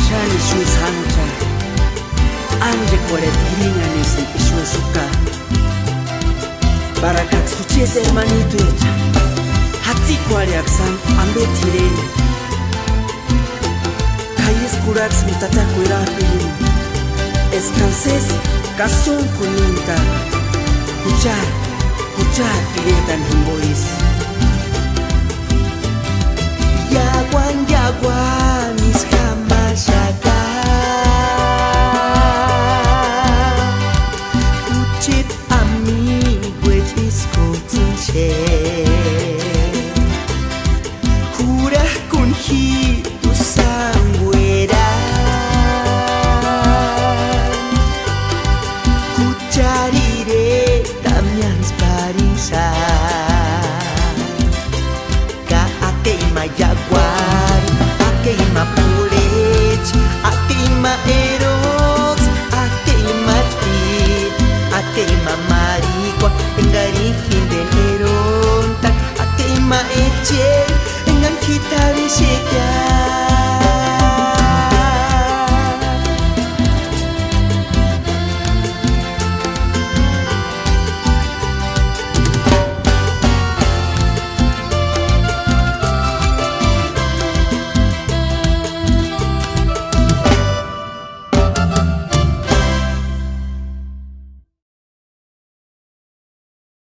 shani shu sancha anje kore tiringanis ishu suka barakak suchete hermanito echa hatzi kware aksan ambe tirene kayes kuraks mitata kuirapin escanses kason kununta kuchar iretan himbois Yaguan mis jamás acá Kuchit amigo discotinche Jura con tu sanguera Kucharire también sparisa Jaguar, Akeima Pulech, Akeima Eros, Akeima Tweet, Akeima Marigua, Engarihin de Heron, Akeima